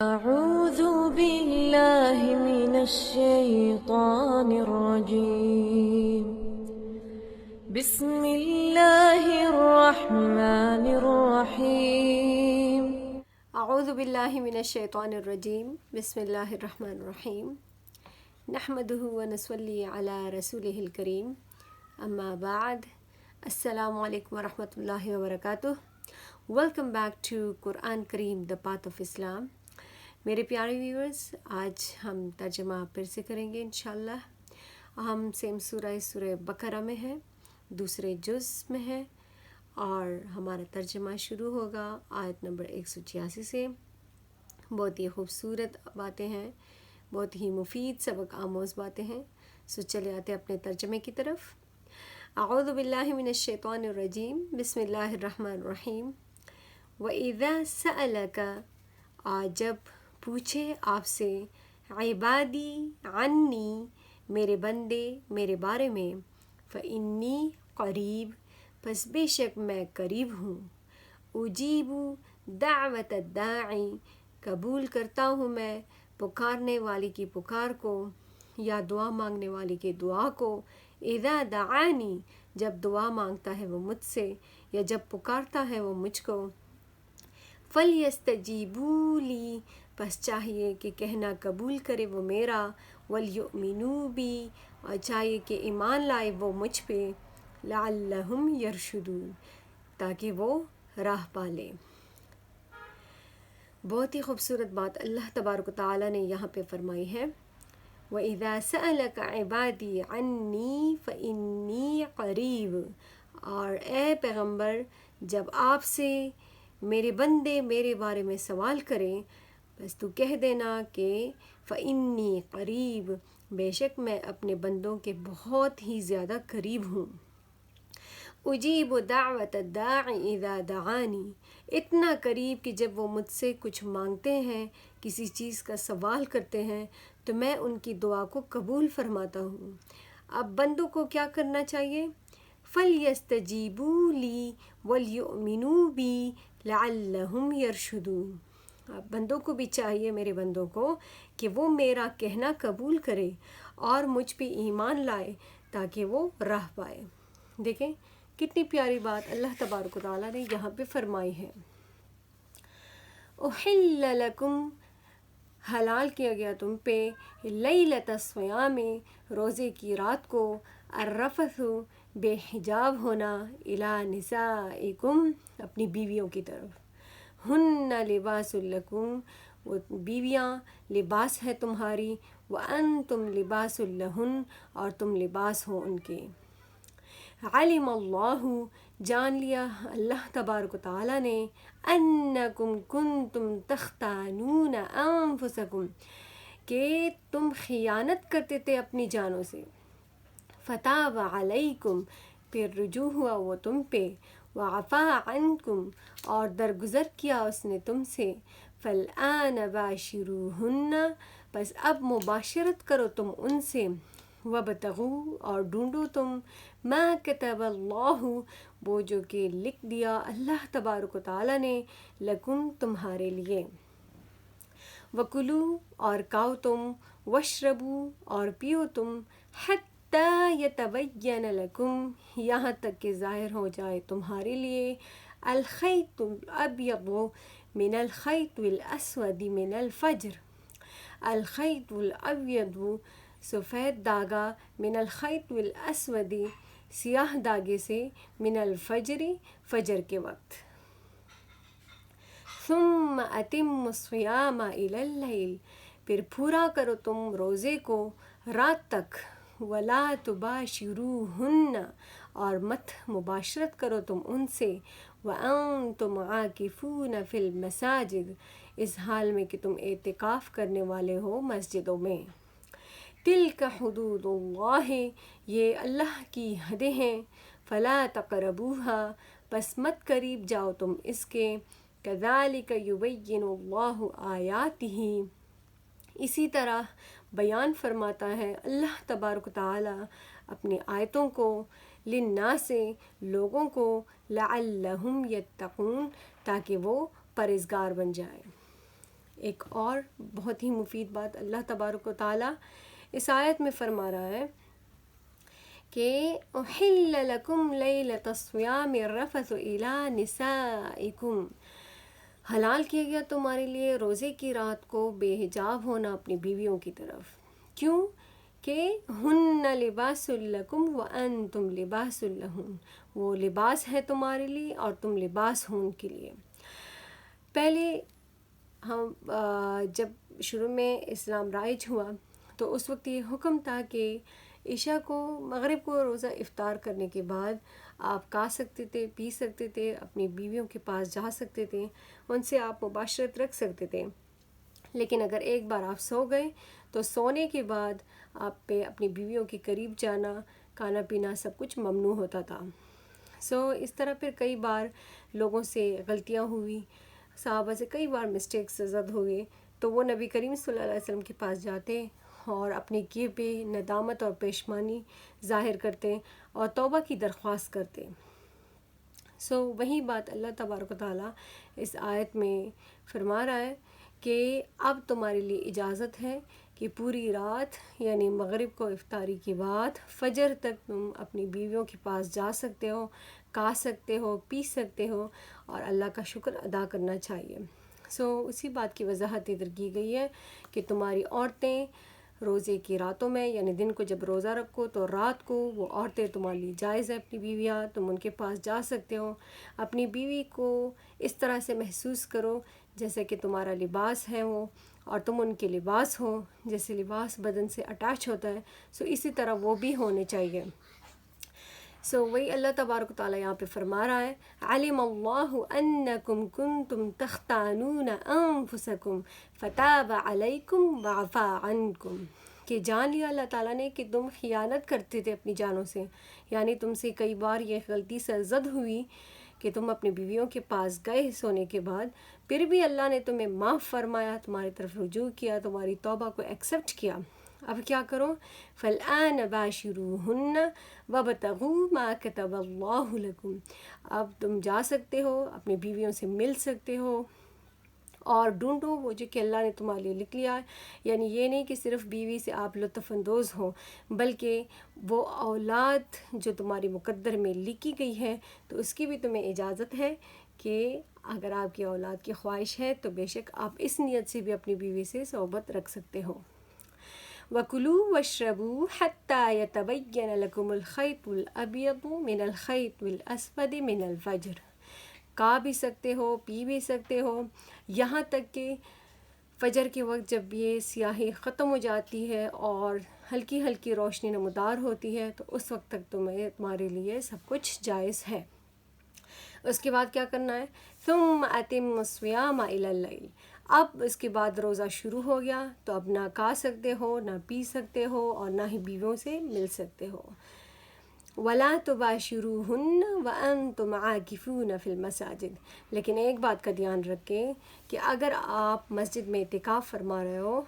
أعوذ بالله من الشيطان الرجيم بسم الله الرحمن الرحيم اعوذ باللہ من الشیطان الرجیم بسم اللہ الرحمن الرحیم نحمدہ ونصلی علی رسولہ الکریم اما بعد السلام علیکم ورحمۃ اللہ وبرکاتہ. Welcome back to Quran Kareem the path of Islam. میرے پیارے ویورز، آج ہم ترجمہ پھر سے کریں گے انشاءاللہ. ہم سیم سورہ بقرہ میں ہیں، دوسرے جز میں ہیں، اور ہمارا ترجمہ شروع ہوگا آیت نمبر 186 سے. بہت ہی خوبصورت باتیں ہیں، بہت ہی مفید سبق آموز باتیں ہیں. سو چلے آتے اپنے ترجمے کی طرف. اعوذ باللہ من الشیطان الرجیم بسم اللہ الرحمن الرحیم. وَإِذَا سَأَلَكَ، اور جب پوچھے آپ سے، عبادی عنی، میرے بندے میرے بارے میں، فإنی قریب، پس بے شک میں قریب ہوں، اجیب دعوت الداعی، قبول کرتا ہوں میں پکارنے والی کی پکار کو، یا دعا مانگنے والی کی دعا کو. اذا دعانی، جب دعا مانگتا ہے وہ مجھ سے یا جب پکارتا ہے وہ مجھ کو. فَلْيَسْتَجِيبُوا لِي، پس چاہیے کہ کہنا قبول کرے وہ میرا. وَلْيُؤْمِنُوا بِي، اور چاہیے کہ ایمان لائے وہ مجھ پہ. لَعَلَّهُمْ يَرْشُدُونَ، تاکہ وہ راہ پالے. بہت ہی خوبصورت بات اللہ تبارک و تعالیٰ نے یہاں پہ فرمائی ہے. وَإِذَا سَأَلَكَ عِبَادِي عَنِّي فَإِنِّي قَرِيبٌ، اور اے پیغمبر جب آپ سے میرے بندے میرے بارے میں سوال کریں، بس تو کہہ دینا کہ فَإِنِّي قریب، بے شک میں اپنے بندوں کے بہت ہی زیادہ قریب ہوں. اجیب دعوت الداعی اذا دعانی، اتنا قریب کہ جب وہ مجھ سے کچھ مانگتے ہیں، کسی چیز کا سوال کرتے ہیں، تو میں ان کی دعا کو قبول فرماتا ہوں. اب بندوں کو کیا کرنا چاہیے؟ فَلْيَسْتَجِيبُوا لِي وَلْيُؤْمِنُوا بِي لَعَلَّهُمْ يَرْشُدُونَ، اب بندوں کو بھی چاہیے، میرے بندوں کو، کہ وہ میرا کہنا قبول کرے اور مجھ پہ ایمان لائے تاکہ وہ راہ پائے. دیکھیں کتنی پیاری بات اللہ تبارک و تعالیٰ نے یہاں پہ فرمائی ہے. احل لکم، حلال کیا گیا تم پہ، لیلۃ الصیام، روزے کی رات کو، الرفث، بے حجاب ہونا، الی نسائکم، اپنی بیویوں کی طرف. ہن لباس لکم، وہ بیویاں لباس ہے تمہاری، وانتم لباس لہن، اور تم لباس ہو ان کے. علم اللہ، جان لیا اللہ تبارک و تعالیٰ نے، انکم کنتم تختانون انفسکم، کہ تم خیانت کرتے تھے اپنی جانوں سے. فتاب علیکم، پھر رجوع ہوا وہ تم پہ. وعفا عنکم، اور درگزر کیا اس نے تم سے. فالآن باشروہن، پس اب مباشرت کرو تم ان سے. وابتغوا، اور ڈھونڈو تم، ما کتب اللہ، وہ جو کہ لکھ دیا اللہ تبارک و تعالیٰ نے، لکم تمہارے لیے. وکلوا، اور کھاؤ تم، واشربوا، اور پیو تم، حتی یتبین لکم، یہاں تک کہ ظاہر ہو جائے تمہارے لیے، الخیط الابیض من الخیط الاسود من الفجر، الخیط الابیض، سفید دھاگا، من الخیط الاسود، سیاہ دھاگے سے، من الفجر، فجر کے وقت. ثم اتموا الصیام الی اللیل، پھر پورا کرو تم روزے کو رات تک. ولا تباشروہن، اور مت مباشرت کرو تم ان سے. وانتم عاکفون فی المساجد، اس حال میں کہ تم اعتکاف کرنے والے ہو مسجدوں میں. تلک حدود اللہ، یہ اللہ کی حدیں ہیں. فلا تقربوها، پس مت قریب جاؤ تم اس کے. کذالک یبین اللہ آیاتہ، اسی طرح بیان فرماتا ہے اللہ تبارک و تعالیٰ اپنی آیتوں کو، للناس، لوگوں کو، لعلہم یتقون، تاکہ وہ پرہیزگار بن جائیں. ایک اور بہت ہی مفید بات اللہ تبارک و تعالیٰ اس آیت میں فرما رہا ہے کہ احل لکم لیلۃ الصیام الرفث الی نسائکم، حلال کیا گیا تمہارے لیے روزے کی رات کو بے حجاب ہونا اپنی بیویوں کی طرف. کیوں؟ کہ ہن لباس لکم وانتم لباس لہن، وہ لباس ہے تمہارے لیے اور تم لباس ہو ان کے لیے. پہلے ہم جب شروع میں اسلام رائج ہوا تو اس وقت یہ حکم تھا کہ عشاء کو مغرب کو روزہ افطار کرنے کے بعد آپ کھا سکتے تھے، پی سکتے تھے، اپنی بیویوں کے پاس جا سکتے تھے، ان سے آپ مباشرت رکھ سکتے تھے. لیکن اگر ایک بار آپ سو گئے تو سونے کے بعد آپ پہ اپنی بیویوں کے قریب جانا، کھانا پینا سب کچھ ممنوع ہوتا تھا. اس طرح پھر کئی بار لوگوں سے غلطیاں ہوئی، صحابہ سے کئی بار مسٹیکس زد ہوئے، تو وہ نبی کریم صلی اللہ علیہ وسلم کے پاس جاتے اور اپنے کیے پہ ندامت اور پشیمانی ظاہر کرتے اور توبہ کی درخواست کرتے. وہی بات اللہ تبارک و تعالیٰ اس آیت میں فرما رہا ہے کہ اب تمہارے لیے اجازت ہے کہ پوری رات یعنی مغرب کو افطاری کے بعد فجر تک تم اپنی بیویوں کے پاس جا سکتے ہو، کھا سکتے ہو، پی سکتے ہو اور اللہ کا شکر ادا کرنا چاہیے. اسی بات کی وضاحت ادھر کی گئی ہے کہ تمہاری عورتیں روزے کی راتوں میں یعنی دن کو جب روزہ رکھو تو رات کو وہ عورتیں تمہارے لیے جائز ہے، اپنی بیویاں، تم ان کے پاس جا سکتے ہو. اپنی بیوی کو اس طرح سے محسوس کرو جیسے کہ تمہارا لباس ہے وہ اور تم ان کے لباس ہو. جیسے لباس بدن سے اٹیچ ہوتا ہے اسی طرح وہ بھی ہونے چاہیے. وہی اللہ تبارک و تعالیٰ یہاں پہ فرما رہا ہے علم اللہ انکم کنتم تختانون انفسکم فتاب علیکم وعفا عنکم، کہ جان لیا اللہ تعالیٰ نے کہ تم خیانت کرتے تھے اپنی جانوں سے، یعنی تم سے کئی بار یہ غلطی سرزد ہوئی کہ تم اپنی بیویوں کے پاس گئے سونے کے بعد، پھر بھی اللہ نے تمہیں معاف فرمایا، تمہاری طرف رجوع کیا، تمہاری توبہ کو ایکسیپٹ کیا. اب کیا کرو؟ فالآن باشروہن وابتغوا ما کتب اللہ لکم، اب تم جا سکتے ہو، اپنی بیویوں سے مل سکتے ہو اور ڈھونڈو وہ جو کہ اللہ نے تمہارے لیے لکھ لیا ہے. یعنی یہ نہیں کہ صرف بیوی سے آپ لطف اندوز ہو، بلکہ وہ اولاد جو تمہاری مقدر میں لکھی گئی ہے تو اس کی بھی تمہیں اجازت ہے کہ اگر آپ کی اولاد کی خواہش ہے تو بے شک آپ اس نیت سے بھی اپنی بیوی سے صحبت رکھ سکتے ہو. وَكُلُوا وَاشْرَبُوا حَتَّى يَتَبَيَّنَ لَكُمُ الْخَيْطُ الْأَبْيَضُ مِنَ الْخَيْطِ الْأَسْوَدِ مِنَ الْفَجْرِ، کھا بھی سکتے ہو، پی بھی سکتے ہو، یہاں تک کہ فجر کے وقت جب یہ سیاہی ختم ہو جاتی ہے اور ہلکی ہلکی روشنی نمودار ہوتی ہے تو اس وقت تک تمہارے لیے سب کچھ جائز ہے. اس کے بعد کیا کرنا ہے؟ ثُمَّ أَتِمُّوا الصِّيَامَ إِلَى اللَّيْلِ، اب اس کے بعد روزہ شروع ہو گیا تو اب نہ کھا سکتے ہو، نہ پی سکتے ہو اور نہ ہی بیویوں سے مل سکتے ہو. وَلَا تُبَاشِرُوهُنَّ وَأَنْتُمْ عَاكِفُونَ فِي الْمَسَاجِدِ، لیکن ایک بات کا دھیان رکھیں کہ اگر آپ مسجد میں اعتکاف فرما رہے ہو،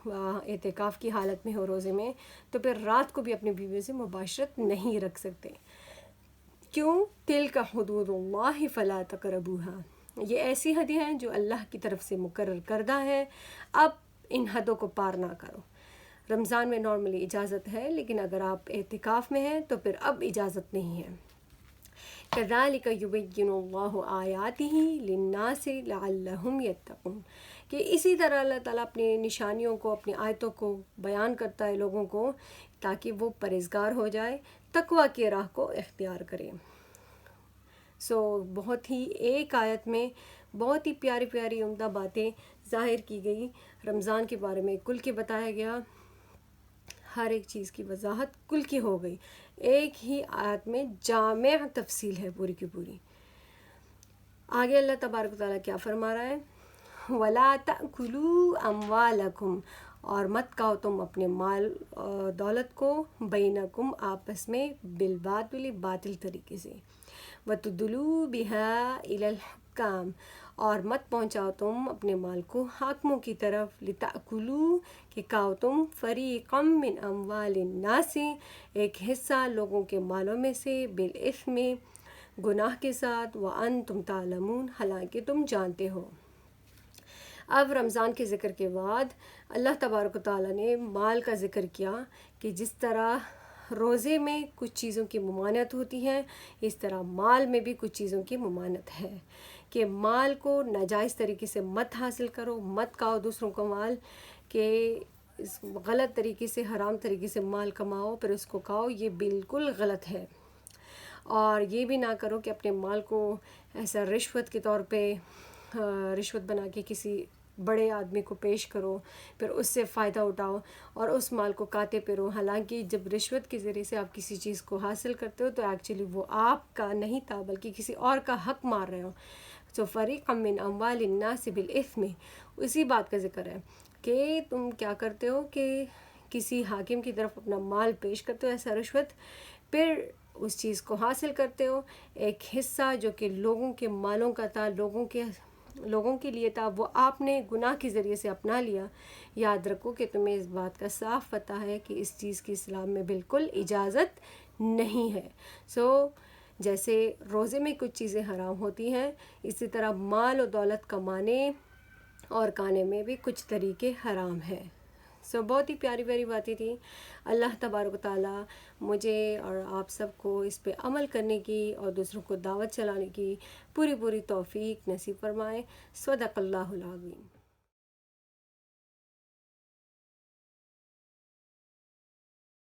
اعتکاف کی حالت میں ہو روزے میں، تو پھر رات کو بھی اپنی بیویوں سے مباشرت نہیں رکھ سکتے. کیوں؟ تِلْكَ حُدُودُ اللَّهِ فَلَا تَقْرَبُوهَا، یہ ایسی حدیں ہیں جو اللہ کی طرف سے مقرر کردہ ہے، اب ان حدوں کو پار نہ کرو. رمضان میں نارملی اجازت ہے لیکن اگر آپ اعتکاف میں ہیں تو پھر اب اجازت نہیں ہے. كَذَلِكَ يُبَيِّنُ اللَّهُ آيَاتِهِ لِلنَّاسِ لَعَلَّهُمْ يَتَّقُونَ، کہ اسی طرح اللہ تعالیٰ اپنی نشانیوں کو، اپنی آیتوں کو بیان کرتا ہے لوگوں کو تاکہ وہ پرہیزگار ہو جائے، تقویٰ کی راہ کو اختیار کریں. بہت ہی ایک آیت میں بہت ہی پیاری پیاری عمدہ باتیں ظاہر کی گئی. رمضان کے بارے میں کل کے بتایا گیا، ہر ایک چیز کی وضاحت کل کی ہو گئی، ایک ہی آیت میں جامع تفصیل ہے پوری کی پوری. آگے اللہ تبارک و تعالیٰ کیا فرما رہا ہے؟ وَلَا تَأْكُلُوا أَمْوَالَكُمْ، اور مت کھاؤ تم اپنے مال دولت کو، بینکم آپس میں، بالباطل باطل طریقے سے، وَتُدْلُوا بِهَا إِلَى الْحُكَّامِ، اور مت پہنچاؤ تم اپنے مال کو حاکموں کی طرف، لِتَأْكُلُوا، کہ کھاؤ تم، فَرِيقًا مِّنْ أَمْوَالِ النَّاسِ، ایک حصہ لوگوں کے مالوں میں سے، بِالْإِثْمِ، گناہ کے ساتھ، وَأَنْتُمْ تَعْلَمُونَ، حالانکہ تم جانتے ہو. اب رمضان کے ذکر کے بعد اللہ تبارک و تعالیٰ نے مال کا ذکر کیا کہ جس طرح روزے میں کچھ چیزوں کی ممانعت ہوتی ہے، اس طرح مال میں بھی کچھ چیزوں کی ممانعت ہے کہ مال کو ناجائز طریقے سے مت حاصل کرو، مت کھاؤ دوسروں کو مال، کہ اس غلط طریقے سے حرام طریقے سے مال کماؤ پھر اس کو کھاؤ، یہ بالکل غلط ہے۔ اور یہ بھی نہ کرو کہ اپنے مال کو ایسا رشوت کے طور پہ رشوت بنا کے کسی بڑے آدمی کو پیش کرو، پھر اس سے فائدہ اٹھاؤ اور اس مال کو کھاتے پھرو، حالانکہ جب رشوت کے ذریعے سے آپ کسی چیز کو حاصل کرتے ہو تو ایکچولی وہ آپ کا نہیں تھا بلکہ کسی اور کا حق مار رہے ہو۔ سو فریقا من اموال الناس بالاثم، اسی بات کا ذکر ہے کہ تم کیا کرتے ہو کہ کسی حاکم کی طرف اپنا مال پیش کرتے ہو ایسا رشوت، پھر اس چیز کو حاصل کرتے ہو، ایک حصہ جو کہ لوگوں کے مالوں کا تھا، لوگوں کے لیے تھا، وہ آپ نے گناہ کے ذریعے سے اپنا لیا۔ یاد رکھو کہ تمہیں اس بات کا صاف پتہ ہے کہ اس چیز کی اسلام میں بالکل اجازت نہیں ہے۔ جیسے روزے میں کچھ چیزیں حرام ہوتی ہیں، اسی طرح مال و دولت کمانے اور کھانے میں بھی کچھ طریقے حرام ہیں۔ بہت ہی پیاری پیاری باتیں تھیں۔ اللہ تبارک و تعالیٰ مجھے اور آپ سب کو اس پہ عمل کرنے کی اور دوسروں کو دعوت چلانے کی پوری توفیق نصیب فرمائے۔ صدق اللہ العظیم۔